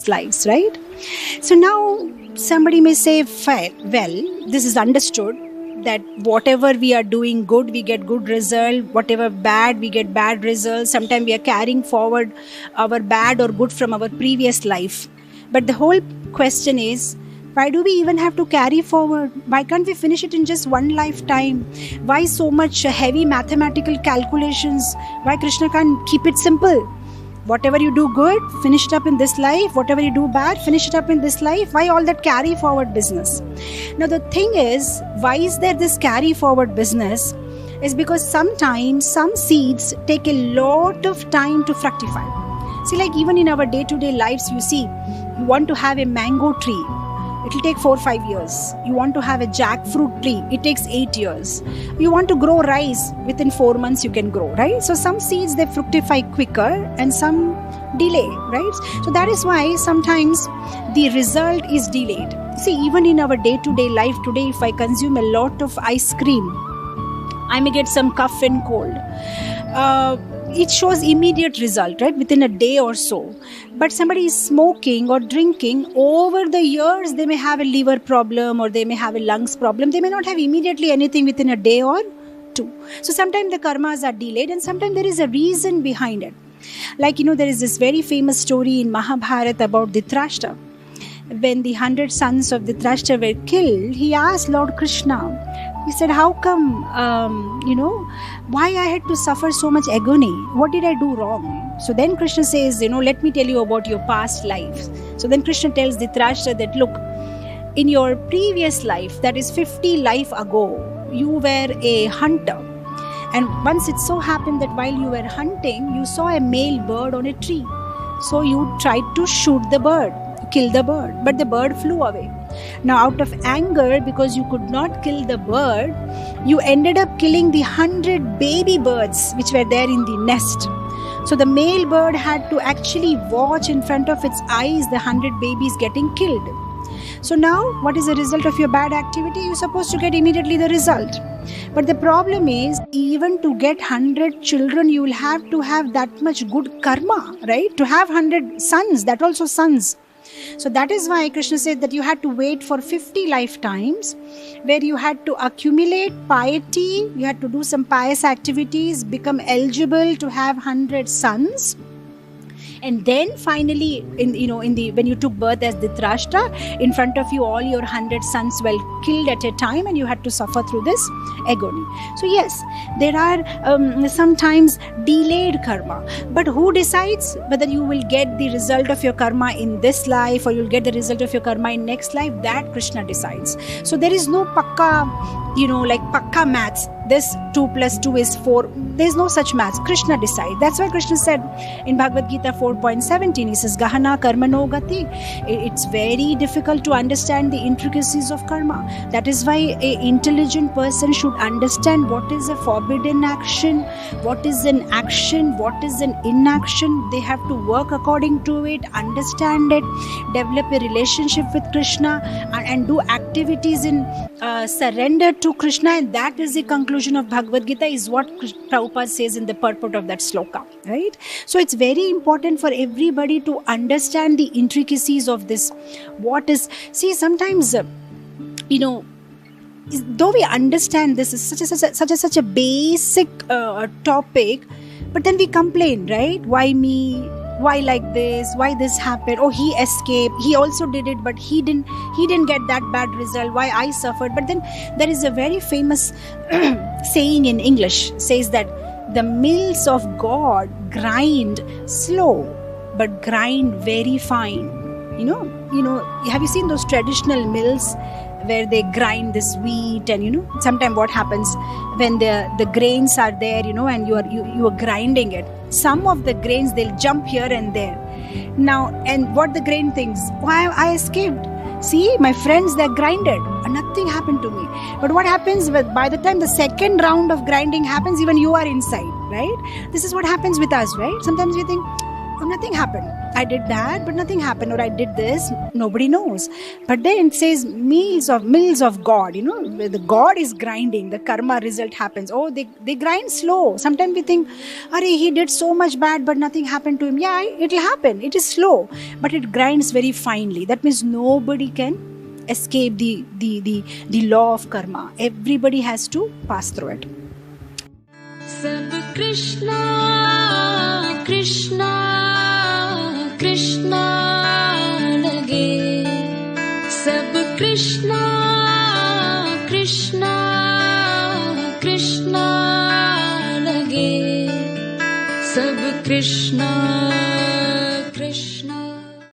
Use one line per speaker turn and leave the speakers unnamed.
previous lives, right? So now somebody may say, well, this is understood that whatever we are doing good, we get good result. Whatever bad, we get bad results. Sometimes we are carrying forward our bad or good from our previous life. But the whole question is, why do we even have to carry forward? Why can't we finish it in just one lifetime? Why so much heavy mathematical calculations? Why Krishna can't keep it simple? Whatever you do good, finish it up in this life. Whatever you do bad, finish it up in this life. Why all that carry forward business? Now the thing is, why is there this carry forward business? Is because sometimes some seeds take a lot of time to fructify. See, like even in our day-to-day lives, you see, you want to have a mango tree. It will take 4 or 5 years. You want to have a jackfruit tree. It takes 8 years. You want to grow rice. Within 4 months you can grow, right? So some seeds, they fructify quicker and some delay, right? So that is why sometimes the result is delayed. See, even in our day-to-day life today, if I consume a lot of ice cream, I may get some cough and cold. It shows immediate result, right? Within a day or so. But somebody is smoking or drinking, over the years they may have a liver problem or they may have a lungs problem. They may not have immediately anything within a day or two. So sometimes the karmas are delayed and sometimes there is a reason behind it. Like, there is this very famous story in Mahabharata about Dhritarashtra. When the 100 sons of Dhritarashtra were killed, he asked Lord Krishna, he said, how come, why I had to suffer so much agony? What did I do wrong? So then Krishna says, let me tell you about your past lives. So then Krishna tells Dhritarashtra that, look, in your previous life, that is 50 life ago, you were a hunter. And once it so happened that while you were hunting, you saw a male bird on a tree. So you tried to shoot the bird, kill the bird, but the bird flew away. Now out of anger, because you could not kill the bird, you ended up killing the 100 baby birds which were there in the nest. So the male bird had to actually watch in front of its eyes the 100 babies getting killed. So now what is the result of your bad activity? You're supposed to get immediately the result. But the problem is, even to get 100 children, you will have to have that much good karma, right? To have 100 sons, that also sons. So that is why Krishna said that you had to wait for 50 lifetimes where you had to accumulate piety, you had to do some pious activities, become eligible to have 100 sons. And then finally, when you took birth as Dhritarashtra, in front of you all your 100 sons were killed at a time and you had to suffer through this agony. So yes, there are sometimes delayed karma. But who decides whether you will get the result of your karma in this life or you'll get the result of your karma in next life? That Krishna decides. So there is no pakka, like pakka maths. This 2 + 2 is 4. There's no such maths. Krishna decides. That's why Krishna said in Bhagavad Gita 4.17, he says, Gahana karmano gati. It's very difficult to understand the intricacies of karma. That is why an intelligent person should understand what is a forbidden action, what is an action, what is an inaction. They have to work according to it, understand it, develop a relationship with Krishna and do activities in surrender to Krishna. And that is the conclusion of Bhagavad Gita, is what Prabhupada says in the purport of that sloka, right? So it's very important for everybody to understand the intricacies of this. Sometimes, though we understand this is such a basic topic, but then we complain, right? Why me? Why like this? Why this happened? Oh, he escaped. He also did it, but he didn't get that bad result. Why I suffered? But then there is a very famous saying in English, says that the mills of God grind slow, but grind very fine. Have you seen those traditional mills where they grind this wheat and sometimes what happens when the grains are there, and you are grinding it. Some of the grains, they'll jump here and there. Now, and what the grain thinks, why I escaped? See, my friends, they're grinded and nothing happened to me. But what happens by the time the second round of grinding happens, even you are inside, right? This is what happens with us, right? Sometimes we think, nothing happened. I did that, but nothing happened. Or I did this, nobody knows. But then it says mills of God. Where the God is grinding, the karma result happens. Oh, they grind slow. Sometimes we think, he did so much bad, but nothing happened to him. Yeah, it'll happen. It is slow, but it grinds very finely. That means nobody can escape the law of karma. Everybody has to pass through it.
सब कृष्णा कृष्णा कृष्णा लगे, सब कृष्णा कृष्णा कृष्णा लगे, सब कृष्णा